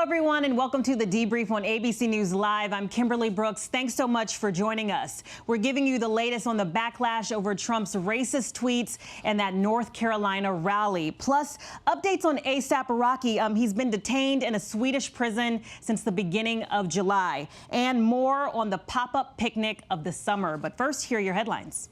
everyone, and welcome to the Debrief on ABC News Live. I'm Kimberly Brooks. Thanks so much for joining us. We're giving you the latest on the backlash over Trump's racist tweets and that North Carolina rally. Plus, updates on ASAP Rocky. He's been detained in a Swedish prison since the beginning of July. And more on the pop-up picnic of the summer. But first, here are your headlines.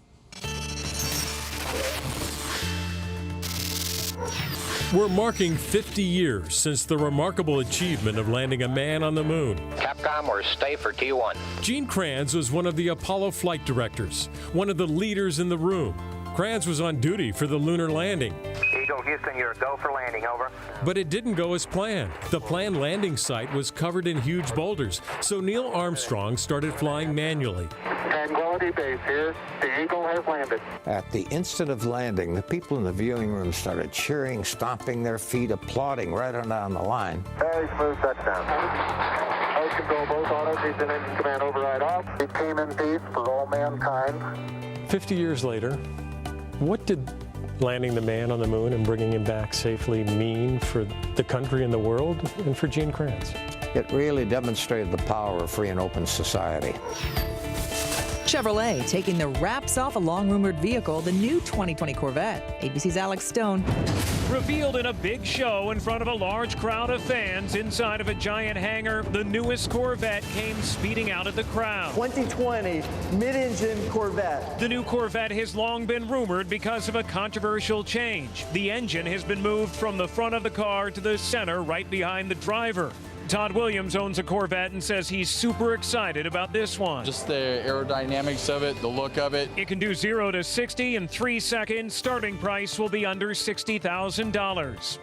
We're marking 50 years since the remarkable achievement of landing a man on the moon. Capcom, we're stay for T1. Gene Kranz was one of the Apollo flight directors, one of the leaders in the room. Kranz was on duty for the lunar landing. Eagle Houston, you're a go for landing, over. But it didn't go as planned. The planned landing site was covered in huge boulders, so Neil Armstrong started flying manually. Tranquility Base here. The Eagle has landed. At the instant of landing, the people in the viewing room started cheering, stomping their feet, applauding right on down the line. Very smooth touchdown. Host control, both autos, Houston engine command override off. We came in peace for all mankind. 50 years later, what did landing the man on the moon and bringing him back safely mean for the country and the world and for Gene Kranz? It really demonstrated the power of free and open society. Chevrolet taking the wraps off a long-rumored vehicle, the new 2020 Corvette. ABC's Alex Stone. Revealed in a big show in front of a large crowd of fans inside of a giant hangar, the newest Corvette came speeding out at the crowd. 2020 mid-engine Corvette. The new Corvette has long been rumored because of a controversial change. The engine has been moved from the front of the car to the center right behind the driver. Todd Williams owns a Corvette and says he's super excited about this one. Just the aerodynamics of it, the look of it. It can do 0 to 60 in 3 seconds. Starting price will be under $60,000.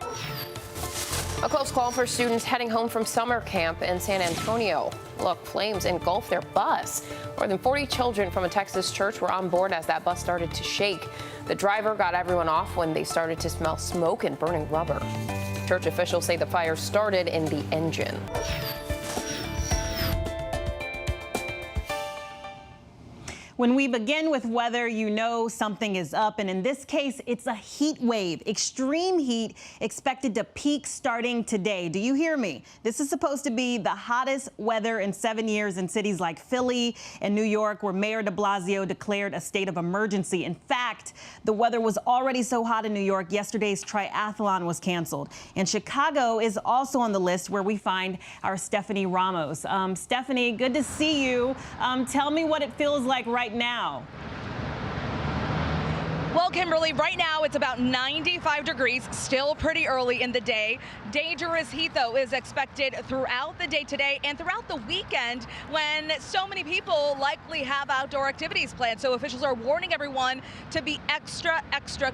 A close call for students heading home from summer camp in San Antonio. Look, flames engulfed their bus. More than 40 children from a Texas church were on board as that bus started to shake. The driver got everyone off when they started to smell smoke and burning rubber. Church officials say the fire started in the engine. When we begin with weather, you know something is up, and in this case, it's a heat wave. Extreme heat expected to peak starting today. Do you hear me? This is supposed to be the hottest weather in 7 years in cities like Philly and New York, where Mayor de Blasio declared a state of emergency. In fact, the weather was already so hot in New York, yesterday's triathlon was canceled. And Chicago is also on the list, where we find our Stephanie Ramos. Stephanie, good to see you. Tell me what it feels like right now. Well, Kimberly, right now it's about 95 degrees, still pretty early in the day. Dangerous heat, though, is expected throughout the day today and throughout the weekend when so many people likely have outdoor activities planned. So officials are warning everyone to be extra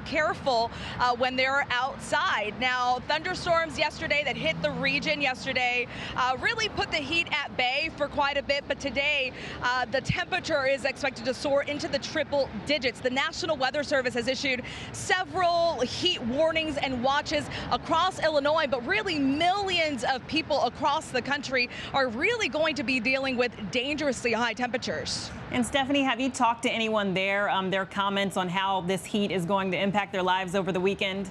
careful when they're outside. Now, thunderstorms yesterday that hit the region yesterday really put the heat at bay for quite a bit. But today, the temperature is expected to soar into the triple digits. The National Weather Service has issued several heat warnings and watches across Illinois, but really millions of people across the country are really going to be dealing with dangerously high temperatures. And Stephanie, have you talked to anyone there, their comments on how this heat is going to impact their lives over the weekend?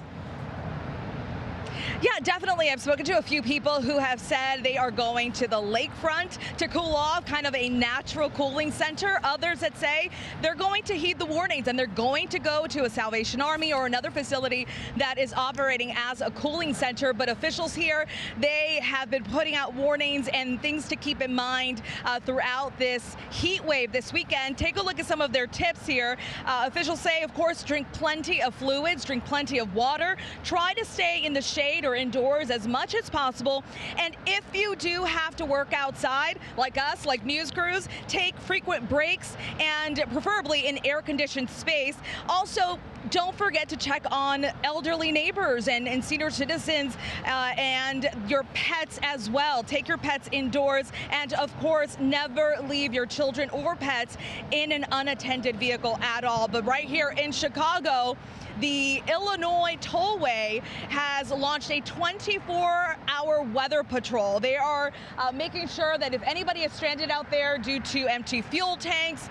Yeah, definitely. I've spoken to a few people who have said they are going to the lakefront to cool off, kind of a natural cooling center. Others that say they're going to heed the warnings and they're going to go to a Salvation Army or another facility that is operating as a cooling center. But officials here, they have been putting out warnings and things to keep in mind throughout this heat wave this weekend. Take a look at some of their tips here. Officials say, of course, drink plenty of fluids, drink plenty of water, try to stay in the shade or indoors as much as possible. And if you do have to work outside, like us, like news crews, take frequent breaks and preferably in air-conditioned space. Also, don't forget to check on elderly neighbors and senior citizens and your pets as well. Take your pets indoors, and of course, never leave your children or pets in an unattended vehicle at all. But right here in Chicago, the Illinois Tollway has launched a 24-hour weather patrol. They are making sure that if anybody is stranded out there due to empty fuel tanks,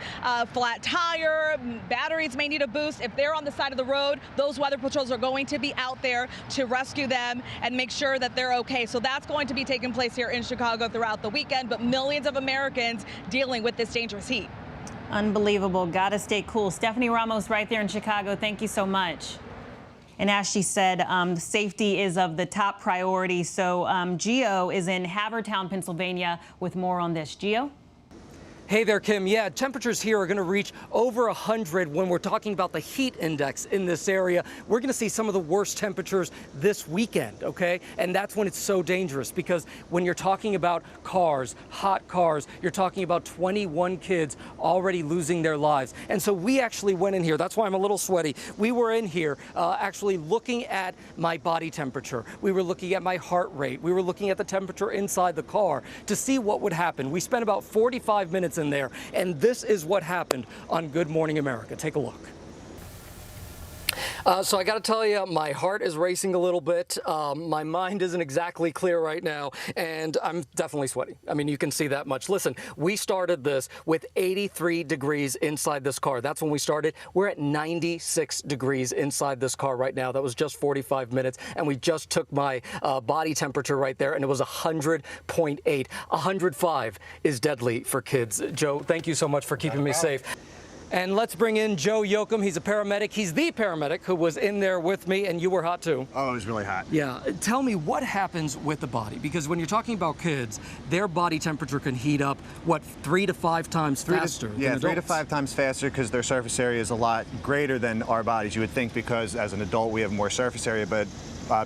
flat tire, batteries may need a boost, if they're on the side side of the road, those weather patrols are going to be out there to rescue them and make sure that they're okay. So that's going to be taking place here in Chicago throughout the weekend, but millions of Americans dealing with this dangerous heat. Unbelievable. Gotta stay cool. Stephanie Ramos right there in Chicago. Thank you so much. And as she said, safety is of the top priority. So Gio is in Havertown, Pennsylvania with more on this. Gio? Hey there, Kim. Yeah, temperatures here are going to reach over 100 when we're talking about the heat index in this area. We're going to see some of the worst temperatures this weekend, okay? And that's when it's so dangerous, because when you're talking about cars, hot cars, you're talking about 21 kids already losing their lives. And so we actually went in here. That's why I'm a little sweaty. We were in here actually looking at my body temperature. We were looking at my heart rate. We were looking at the temperature inside the car to see what would happen. We spent about 45 minutes in there, and this is what happened on Good Morning America. Take a look. So I got to tell you, my heart is racing a little bit. My mind isn't exactly clear right now, and I'm definitely sweaty. I mean, you can see that much. Listen, we started this with 83 degrees inside this car. That's when we started. We're at 96 degrees inside this car right now. That was just 45 minutes, and we just took my body temperature right there, and it was 100.8. 105 is deadly for kids. Joe, thank you so much for keeping me safe. And let's bring in Joe Yoakum. He's a paramedic. He's the paramedic who was in there with me, and you were hot too. Oh, it was really hot. Yeah. Tell me what happens with the body, because when you're talking about kids, their body temperature can heat up, what, 3 to 5 times faster than adults? 3 to 5 times faster, because their surface area is a lot greater than our bodies. You would think, because as an adult we have more surface area, but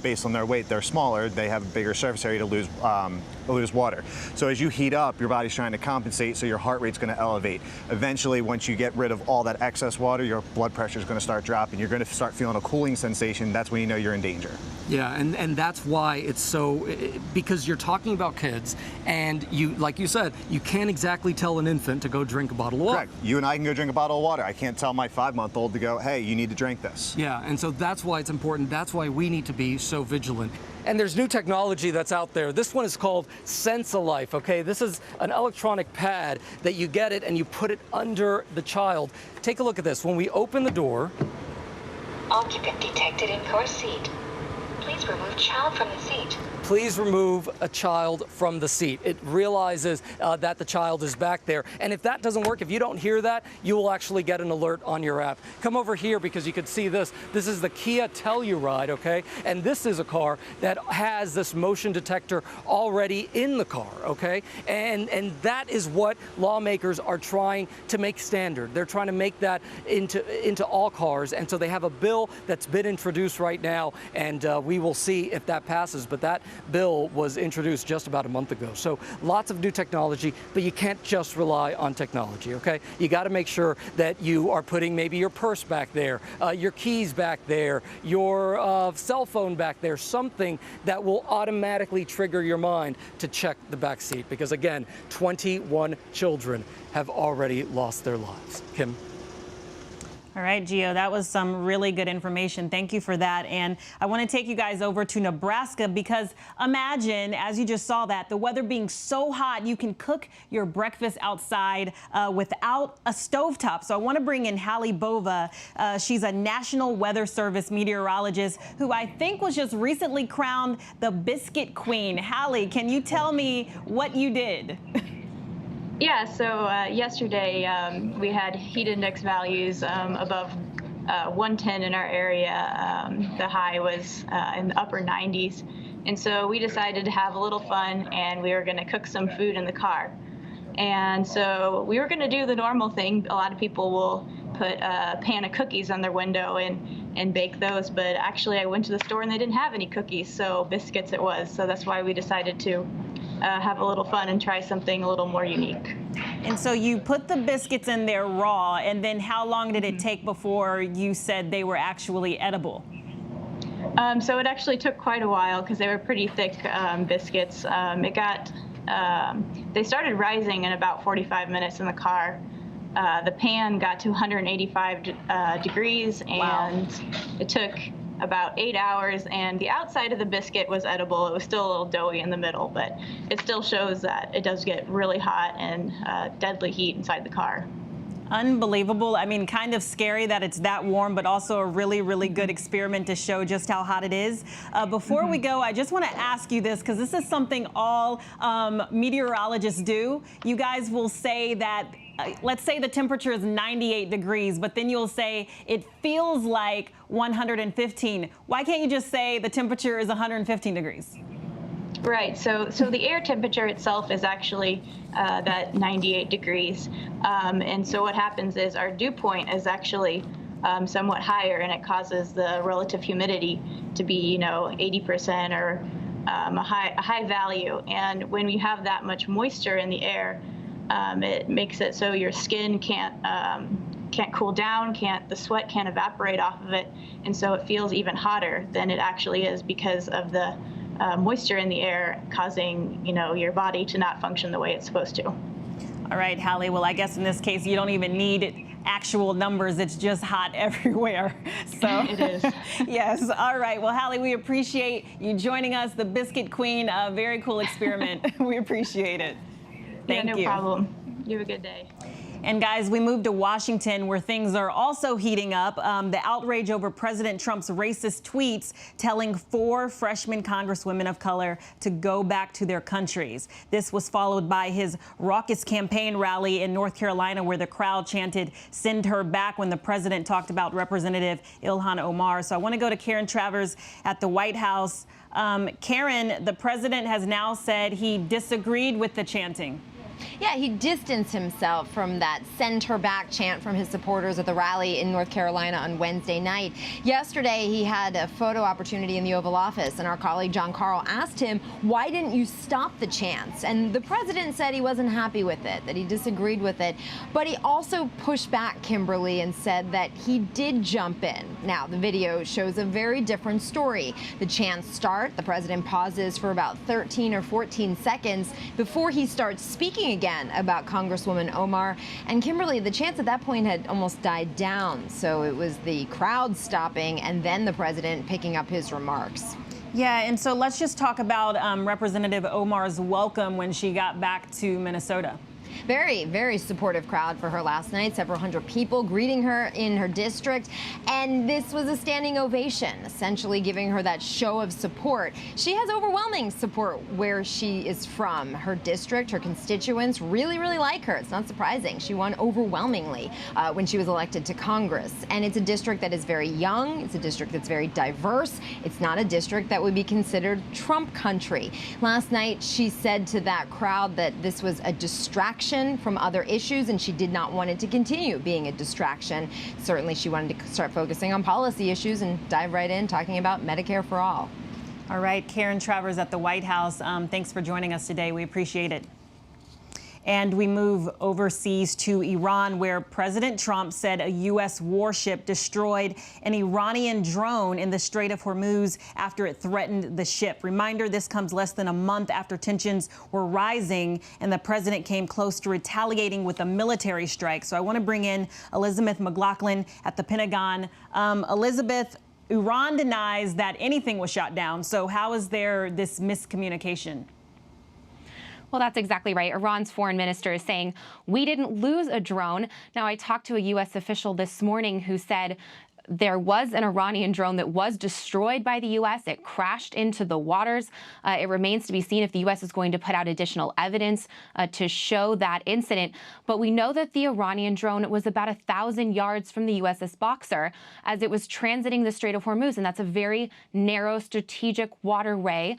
based on their weight, they're smaller. They have a bigger surface area to lose water. So as you heat up, your body's trying to compensate, so your heart rate's going to elevate. Eventually, once you get rid of all that excess water, your blood pressure is going to start dropping. You're going to start feeling a cooling sensation. That's when you know you're in danger. Yeah, and that's why it's so, because you're talking about kids, and you, like you said, you can't exactly tell an infant to go drink a bottle of water. Correct. You and I can go drink a bottle of water. I can't tell my 5-month-old to go, hey, you need to drink this. Yeah, and so that's why it's important. That's why we need to be so vigilant. And there's new technology that's out there. This one is called Sense-A-Life, okay? This is an electronic pad that you get it and you put it under the child. Take a look at this. When we open the door... Occupant detected in car seat. Please remove child from the seat. Please remove a child from the seat. It realizes that the child is back there. And if that doesn't work, if you don't hear that, you will actually get an alert on your app. Come over here because you can see this. This is the Kia Telluride, okay? And this is a car that has this motion detector already in the car, okay? And that is what lawmakers are trying to make standard. They're trying to make that into all cars. And so they have a bill that's been introduced right now, and we will see if that passes. But that bill was introduced just about a month ago. So lots of new technology, but you can't just rely on technology, okay? You got to make sure that you are putting maybe your purse back there, your keys back there, your cell phone back there, something that will automatically trigger your mind to check the back seat, because again, 21 children have already lost their lives. Kim? All right, Gio, that was some really good information. Thank you for that. And I want to take you guys over to Nebraska, because imagine, as you just saw that, the weather being so hot, you can cook your breakfast outside without a stovetop. So I want to bring in Hallie Bova. She's a National Weather Service meteorologist who I think was just recently crowned the Biscuit Queen. Hallie, can you tell me what you did? Yeah, so yesterday we had heat index values above 110 in our area. The high was in the upper 90s. And so we decided to have a little fun, and we were going to cook some food in the car. And so we were going to do the normal thing. A lot of people will put a pan of cookies on their window and bake those. But actually, I went to the store and they didn't have any cookies, so biscuits it was. So that's why we decided to have a little fun and try something a little more unique. And so you put the biscuits in there raw, and then how long did it take before you said they were actually edible? So it actually took quite a while, because they were pretty thick biscuits. They started rising in about 45 minutes in the car. The pan got to 185 degrees, and it took about 8 hours, and the outside of the biscuit was edible. It was still a little doughy in the middle, but it still shows that it does get really hot and deadly heat inside the car. Unbelievable. I mean, kind of scary that it's that warm, but also a really, really good experiment to show just how hot it is. Before we go, I just want to ask you this, because this is something all meteorologists do. You guys will say that, let's say the temperature is 98 degrees, but then you'll say it feels like 115. Why can't you just say the temperature is 115 degrees? Right. So the air temperature itself is actually that 98 degrees. And so what happens is our dew point is actually somewhat higher, and it causes the relative humidity to be, 80% or a high value. And when we have that much moisture in the air, it makes it so your skin can't cool down, the sweat can't evaporate off of it, and so it feels even hotter than it actually is because of the moisture in the air causing, your body to not function the way it's supposed to. All right, Hallie. Well, I guess in this case, you don't even need actual numbers. It's just hot everywhere. So it is. Yes. All right. Well, Hallie, we appreciate you joining us. The Biscuit Queen, a very cool experiment. We appreciate it. Thank you. No problem. You have a good day. And guys, we moved to Washington, where things are also heating up. The outrage over President Trump's racist tweets telling 4 freshman congresswomen of color to go back to their countries. This was followed by his raucous campaign rally in North Carolina, where the crowd chanted, "Send her back," when the president talked about Representative Ilhan Omar. So I want to go to Karen Travers at the White House. Karen, the president has now said he disagreed with the chanting. Yeah, he distanced himself from that "send her back" chant from his supporters at the rally in North Carolina on Wednesday night. Yesterday, he had a photo opportunity in the Oval Office, and our colleague John Carl asked him, why didn't you stop the chants? And the president said he wasn't happy with it, that he disagreed with it. But he also pushed back, Kimberly, and said that he did jump in. Now, the video shows a very different story. The chants start, the president pauses for about 13 or 14 seconds before he starts speaking again about Congresswoman Omar. And Kimberly, the chants at that point had almost died down. So it was the crowd stopping and then the president picking up his remarks. Yeah, and so let's just talk about Representative Omar's welcome when she got back to Minnesota. Very, very supportive crowd for her last night. Several hundred people greeting her in her district. And this was a standing ovation, essentially giving her that show of support. She has overwhelming support where she is from. Her district, her constituents really, really like her. It's not surprising. She won overwhelmingly when she was elected to Congress. And it's a district that is very young. It's a district that's very diverse. It's not a district that would be considered Trump country. Last night, she said to that crowd that this was a distraction from other issues, and she did not want it to continue being a distraction. Certainly, she wanted to start focusing on policy issues and dive right in talking about Medicare for all. All right, Karen Travers at the White House. Thanks for joining us today. We appreciate it. And we move overseas to Iran, where President Trump said a U.S. warship destroyed an Iranian drone in the Strait of Hormuz after it threatened the ship. Reminder, this comes less than a month after tensions were rising and the president came close to retaliating with a military strike. So I want to bring in Elizabeth McLaughlin at the Pentagon. Elizabeth, Iran denies that anything was shot down. So how is there this miscommunication? Well, that's exactly right. Iran's foreign minister is saying, we didn't lose a drone. Now, I talked to a U.S. official this morning who said there was an Iranian drone that was destroyed by the U.S. It crashed into the waters. It remains to be seen if the U.S. is going to put out additional evidence to show that incident. But we know that the Iranian drone was about 1,000 yards from the USS Boxer as it was transiting the Strait of Hormuz. And that's a very narrow strategic waterway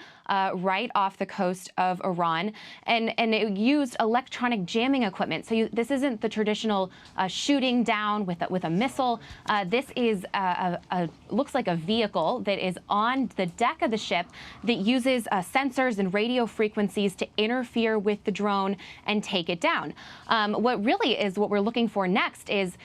right off the coast of Iran. And it used electronic jamming equipment. So this isn't the traditional shooting down with a missile. This is looks like a vehicle that is on the deck of the ship that uses sensors and radio frequencies to interfere with the drone and take it down. What we're looking for next is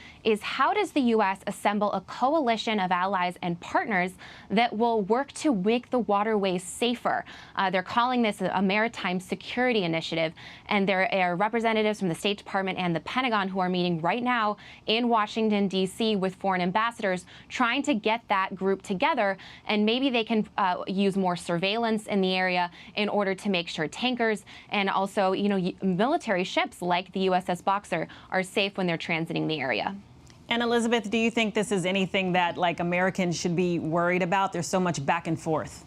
how does the U.S. assemble a coalition of allies and partners that will work to make the waterways safer? They're calling this a maritime security initiative, and there are representatives from the State Department and the Pentagon who are meeting right now in Washington, D.C. with foreign ambassadors supporters, trying to get that group together, and maybe they can use more surveillance in the area in order to make sure tankers and also, military ships like the USS Boxer are safe when they're transiting the area. And Elizabeth, do you think this is anything that Americans should be worried about? There's so much back and forth.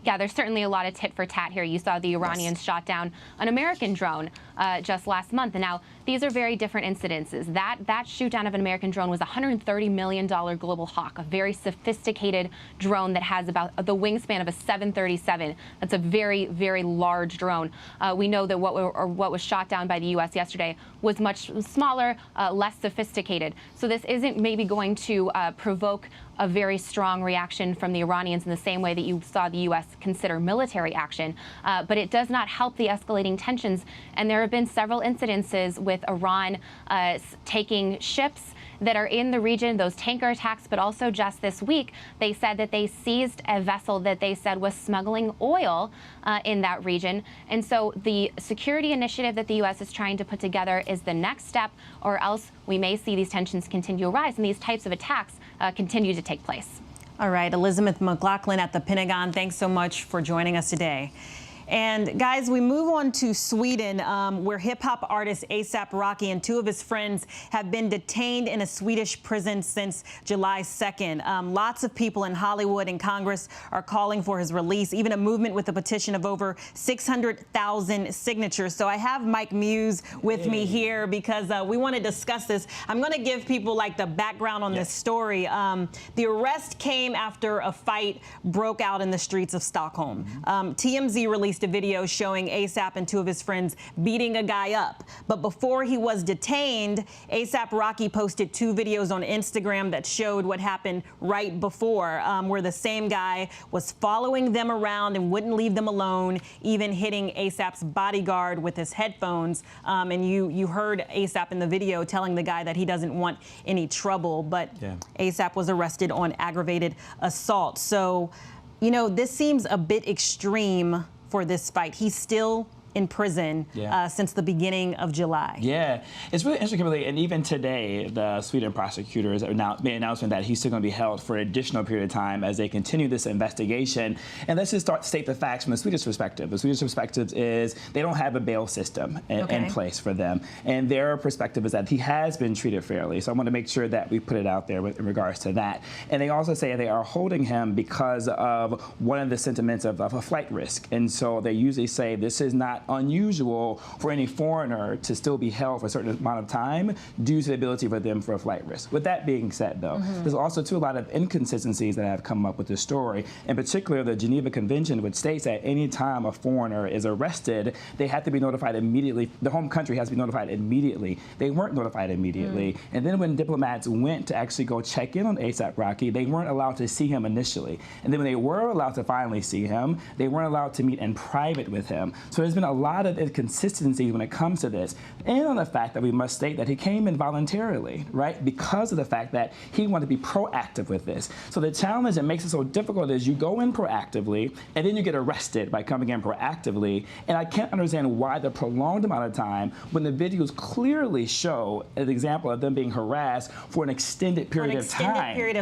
Yeah, there's certainly a lot of tit for tat here. You saw the Iranians shot down an American drone just last month. And now these are very different incidences. That shoot down of an American drone was a $130 million Global Hawk, a very sophisticated drone that has about the wingspan of a 737. That's a very, very large drone. We know that what was shot down by the U.S. yesterday was much smaller, less sophisticated. So this isn't maybe going to provoke a very strong reaction from the Iranians in the same way that you saw the U.S. consider military action. But it does not help the escalating tensions. And there have been several incidences with Iran taking ships that are in the region, those tanker attacks, but also just this week, they said that they seized a vessel that they said was smuggling oil in that region. And so the security initiative that the U.S. is trying to put together is the next step, or else we may see these tensions continue to rise and these types of attacks continue to take place. All right, Elizabeth McLaughlin at the Pentagon, thanks so much for joining us today. And guys, we move on to Sweden, where hip-hop artist A$AP Rocky and two of his friends have been detained in a Swedish prison since July 2nd. Lots of people in Hollywood and Congress are calling for his release, even a movement with a petition of over 600,000 signatures. So I have Mike Muse with me here because we want to discuss this. I'm going to give people the background on this story. The arrest came after a fight broke out in the streets of Stockholm. TMZ released a video showing A$AP and two of his friends beating a guy up. But before he was detained, A$AP Rocky posted two videos on Instagram that showed what happened right before, where the same guy was following them around and wouldn't leave them alone, even hitting A$AP's bodyguard with his headphones. And you heard A$AP in the video telling the guy that he doesn't want any trouble, but A$AP was arrested on aggravated assault. So, this seems a bit extreme for this fight. He's still in prison since the beginning of July. Yeah, it's really interesting, Kimberly, and even today, the Sweden prosecutors made an announcement that he's still going to be held for an additional period of time as they continue this investigation. And let's just state the facts from the Swedish perspective. The Swedish perspective is they don't have a bail system in place for them. And their perspective is that he has been treated fairly. So I want to make sure that we put it out there in regards to that. And they also say they are holding him because of one of the sentiments of a flight risk. And so they usually say this is not unusual for any foreigner to still be held for a certain amount of time due to the ability for them for a flight risk. With that being said, though, there's also a lot of inconsistencies that have come up with this story. In particular, the Geneva Convention, which states that any time a foreigner is arrested, they have to be notified immediately. The home country has to be notified immediately. They weren't notified immediately. And then when diplomats went to actually go check in on A$AP Rocky, they weren't allowed to see him initially. And then when they were allowed to finally see him, they weren't allowed to meet in private with him. So there's been a lot of inconsistencies when it comes to this, and on the fact that we must state that he came in voluntarily, right? Because of the fact that he wanted to be proactive with this. So the challenge that makes it so difficult is you go in proactively, and then you get arrested by coming in proactively. And I can't understand why the prolonged amount of time when the videos clearly show an example of them being harassed for an extended period of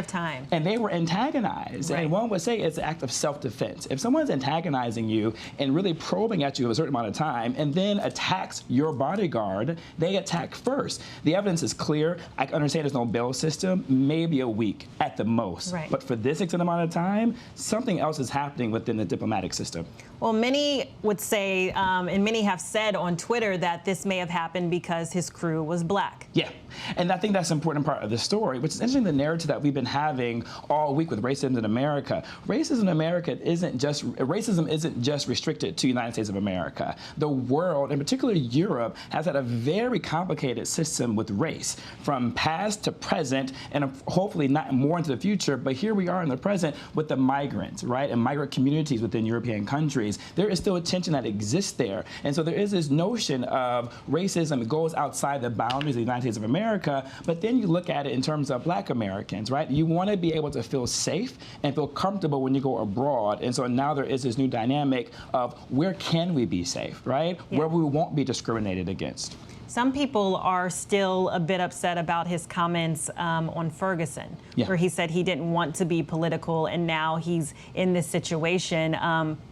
time. And they were antagonized. And one would say it's an act of self-defense. If someone's antagonizing you and really probing at you for a certain amount of time and then attacks your bodyguard, they attack first. The evidence is clear. I understand there's no bail system, maybe a week at the most. But for this extended amount of time, something else is happening within the diplomatic system. Well, many would say, and many have said on Twitter, that this may have happened because his crew was black. Yeah, and I think that's an important part of the story, which is interesting, the narrative that we've been having all week with racism in America. Racism in America isn't just restricted to the United States of America. The world, and particularly Europe, has had a very complicated system with race, from past to present, and hopefully not more into the future, but here we are in the present with the migrants, right, and migrant communities within European countries. There is still a tension that exists there. And so there is this notion of racism that goes outside the boundaries of the United States of America, but then you look at it in terms of black Americans, right? You want to be able to feel safe and feel comfortable when you go abroad. And so now there is this new dynamic of where can we be safe, right? Where we won't be discriminated against. Some people are still a bit upset about his comments on Ferguson, where he said he didn't want to be political, and now he's in this situation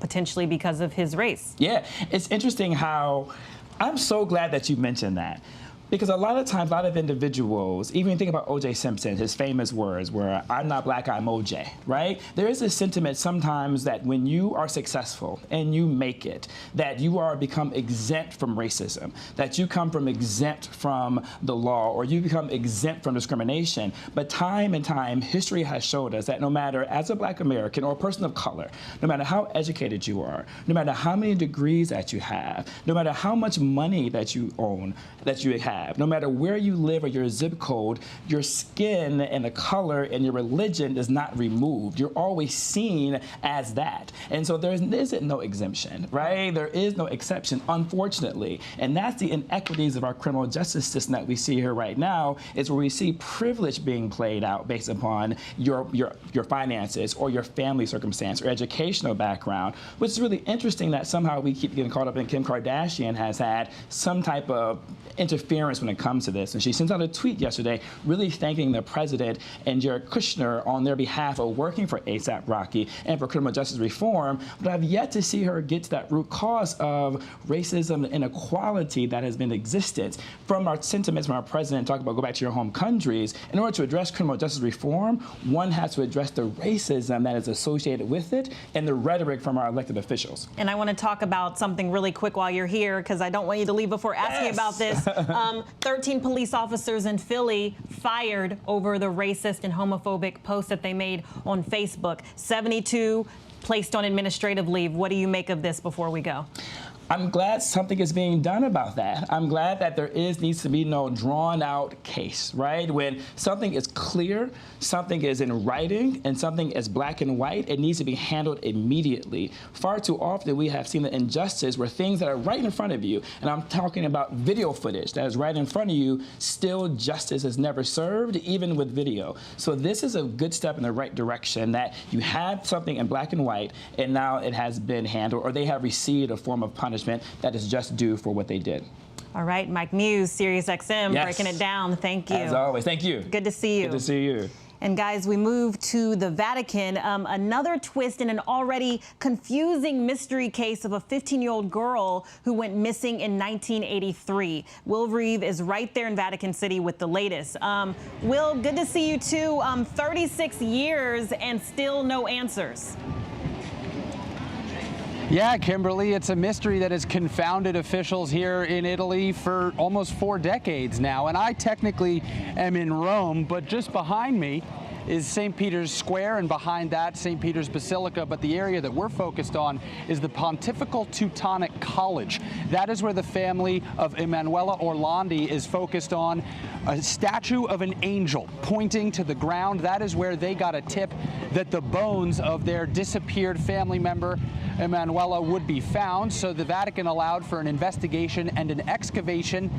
potentially because of his race. Yeah, it's interesting how I'm so glad that you mentioned that. Because a lot of times, a lot of individuals, even think about O.J. Simpson, his famous words were, "I'm not black, I'm O.J.," right? There is a sentiment sometimes that when you are successful and you make it, that you are become exempt from racism, that you come from exempt from the law, or you become exempt from discrimination. But time and time, history has showed us that no matter, as a black American or a person of color, no matter how educated you are, no matter how many degrees that you have, no matter how much money that you own, that you have, no matter where you live or your zip code, your skin and the color and your religion is not removed. You're always seen as that. And so there isn't no exemption, right? There is no exception, unfortunately. And that's the inequities of our criminal justice system that we see here right now, is where we see privilege being played out based upon your finances or your family circumstance or educational background, which is really interesting that somehow we keep getting caught up in Kim Kardashian has had some type of interference when it comes to this. And she sent out a tweet yesterday really thanking the president and Jared Kushner on their behalf of working for ASAP Rocky and for criminal justice reform. But I've yet to see her get to that root cause of racism and inequality that has been existent. From our sentiments from our president, talk about go back to your home countries. In order to address criminal justice reform, one has to address the racism that is associated with it and the rhetoric from our elected officials. And I want to talk about something really quick while you're here, because I don't want you to leave before asking about this. 13 police officers in Philly fired over the racist and homophobic post that they made on Facebook. 72 placed on administrative leave. What do you make of this before we go? I'm glad something is being done about that. I'm glad that there needs to be no drawn out case, right? When something is clear, something is in writing, and something is black and white, it needs to be handled immediately. Far too often we have seen the injustice where things that are right in front of you, and I'm talking about video footage that is right in front of you, still justice is never served, even with video. So this is a good step in the right direction, that you had something in black and white, and now it has been handled, or they have received a form of punishment that is just due for what they did. All right, Mike Muse, SiriusXM, Yes. breaking it down. Thank you. As always, thank you. Good to see you. Good to see you. And guys, we move to the Vatican. Another twist in an already confusing mystery case of a 15-year-old girl who went missing in 1983. Will Reeve is right there in Vatican City with the latest. Will, good to see you too. 36 years and still no answers. Yeah, Kimberly, it's a mystery that has confounded officials here in Italy for almost 4 decades now. And I technically am in Rome, but just behind me is St. Peter's Square, and behind that, St. Peter's Basilica. But the area that we're focused on is the Pontifical Teutonic College. That is where the family of Emanuela Orlandi is focused on a statue of an angel pointing to the ground. That is where they got a tip that the bones of their disappeared family member, Emanuela, would be found. So the Vatican allowed for an investigation and an excavation.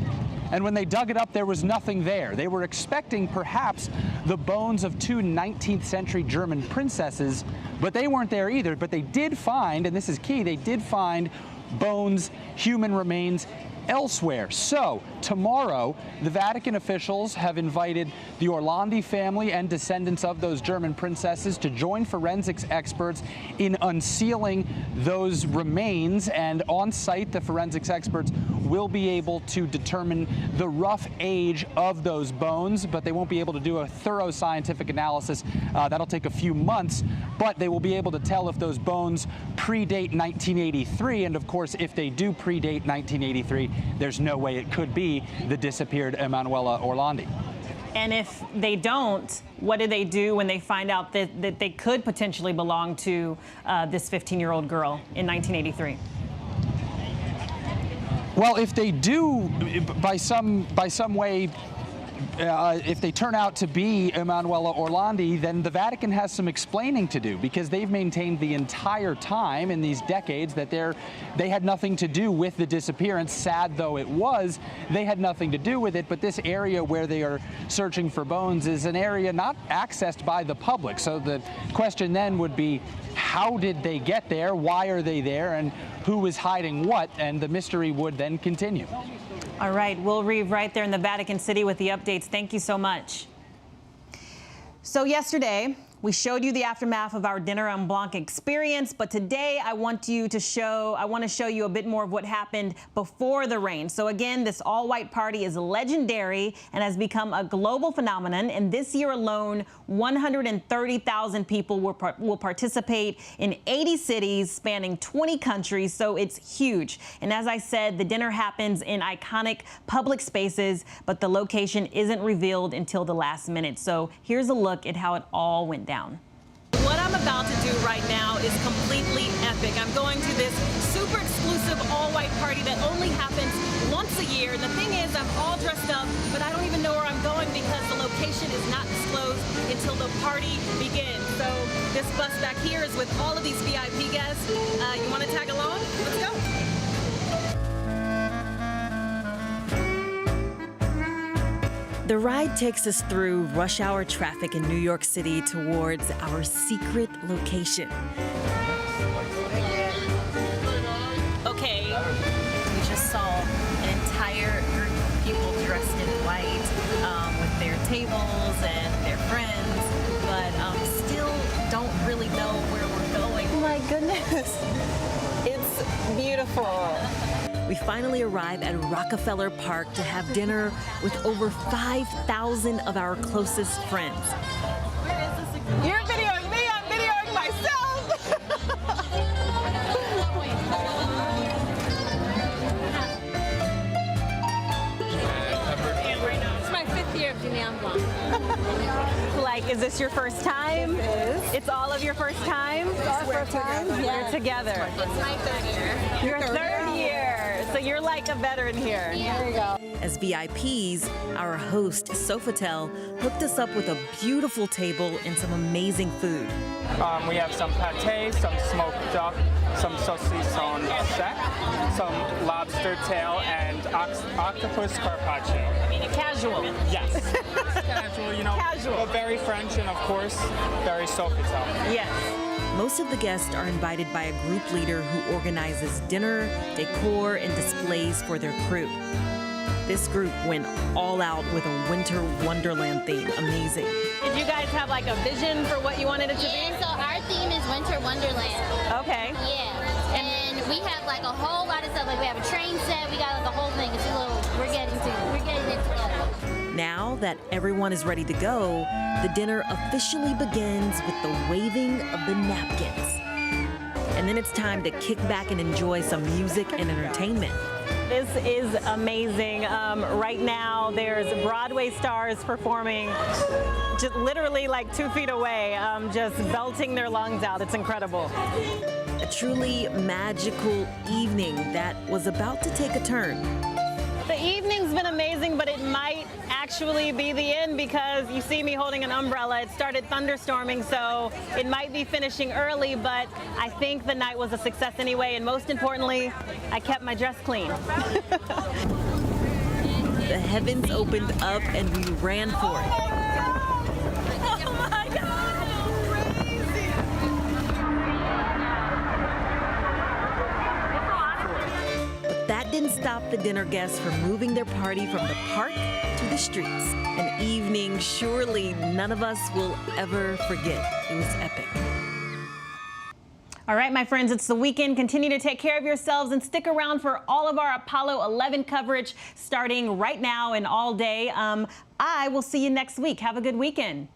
And when they dug it up, there was nothing there. They were expecting perhaps the bones of 2 19th century German princesses, but they weren't there either. But they did find, and this is key, they did find bones, human remains elsewhere. So tomorrow, the Vatican officials have invited the Orlandi family and descendants of those German princesses to join forensics experts in unsealing those remains. And on site, the forensics experts will be able to determine the rough age of those bones, but they won't be able to do a thorough scientific analysis. That'll take a few months, but they will be able to tell if those bones predate 1983. And of course, if they do predate 1983, there's no way it could be the disappeared Emanuela Orlandi. And if they don't, what do they do when they find out that they could potentially belong to this 15-year-old girl in 1983? Well, if they do, by some way, if they turn out to be Emanuela Orlandi, then the Vatican has some explaining to do, because they've maintained the entire time in these decades that they had nothing to do with the disappearance. Sad though it was, they had nothing to do with it. But this area where they are searching for bones is an area not accessed by the public. So the question then would be, how did they get there? Why are they there? And who is hiding what? And the mystery would then continue. All right, Will Reeve right there in the Vatican City with the updates. Thank you so much. So yesterday, we showed you the aftermath of our dinner on Blanc experience, but today I want to show you a bit more of what happened before the rain. So again, this all-white party is legendary and has become a global phenomenon. And this year alone, 130,000 people will participate in 80 cities spanning 20 countries. So it's huge. And as I said, the dinner happens in iconic public spaces, but the location isn't revealed until the last minute. So here's a look at how it all went down. What I'm about to do right now is completely epic. I'm going to this super exclusive all-white party that only happens once a year. And the thing is, I'm all dressed up, but I don't even know where I'm going because the location is not disclosed until the party begins. So this bus back here is with all of these VIP guests. You want to tag along? Let's go. The ride takes us through rush hour traffic in New York City towards our secret location. Okay, we just saw an entire group of people dressed in white with their tables and their friends, but still don't really know where we're going. Oh my goodness, It's beautiful. we finally arrive at Rockefeller Park to have dinner with over 5,000 of our closest friends. You're videoing me, I'm videoing myself. It's my 5th year of doing Blanc. Like, is this your first time? It is. It's all of your first time? It's our first time. Yeah. We're together. It's my 3rd year. Your third year. So you're like a veteran here. Yeah. There you go. As VIPs, our host, Sofitel, hooked us up with a beautiful table and some amazing food. We have some pate, some smoked duck, some saucisson sec, some lobster tail, and octopus carpaccio. Casual. Yes. Casual, you know. Casual. But very French and, of course, very Sofitel. Yes. Most of the guests are invited by a group leader who organizes dinner, decor, and displays for their crew. This group went all out with a winter wonderland theme. Amazing. Did you guys have like a vision for what you wanted it to be? Yeah, so our theme is Winter Wonderland. Okay. Yeah. And we have like a whole lot of stuff. Like we have a train set, we got like the whole thing. It's a little, we're getting it together. Now that everyone is ready to go, the dinner officially begins with the waving of the napkins. And then it's time to kick back and enjoy some music and entertainment. This is amazing. Right now, there's Broadway stars performing just literally like 2 feet away, just belting their lungs out. It's incredible. A truly magical evening that was about to take a turn. The evening's been amazing, but it might actually be the end because you see me holding an umbrella. It started thunderstorming, so it might be finishing early, but I think the night was a success anyway, and most importantly, I kept my dress clean. The heavens opened up and we ran for it. Oh my God, crazy. But that didn't stop the dinner guests from moving their party from the park to the streets. An evening surely none of us will ever forget. It was epic. All right, my friends, it's the weekend. Continue to take care of yourselves and stick around for all of our Apollo 11 coverage starting right now and all day. I will see you next week. Have a good weekend.